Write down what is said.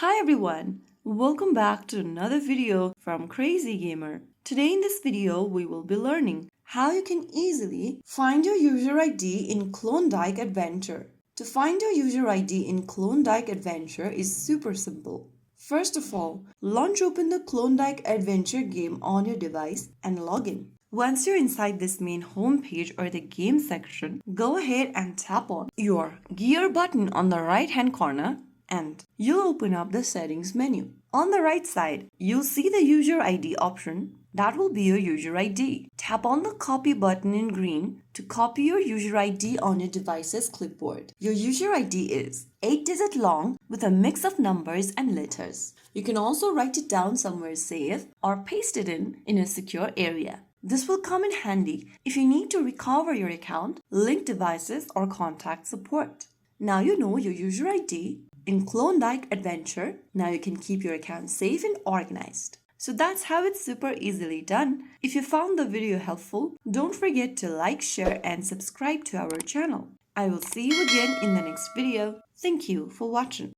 Hi everyone, welcome back to another video from Crazy Gamer. Today in this video we will be learning how you can easily find your user ID in Klondike Adventure. To find your user ID in Klondike Adventure is super simple. First of all, launch open the Klondike Adventure game on your device and log in. Once you're inside this main homepage or the game section, go ahead and tap on your gear button on the right hand corner and you'll open up the settings menu. On the right side, you'll see the user ID option. That will be your user ID. Tap on the copy button in green to copy your user ID on your device's clipboard. Your user ID is 8-digit long with a mix of numbers and letters. You can also write it down somewhere safe or paste it in a secure area. This will come in handy if you need to recover your account, link devices, or contact support. Now you know your user ID in Klondike Adventure. Now you can keep your account safe and organized. So that's how it's super easily done. If you found the video helpful, don't forget to like, share, and subscribe to our channel. I will see you again in the next video. Thank you for watching.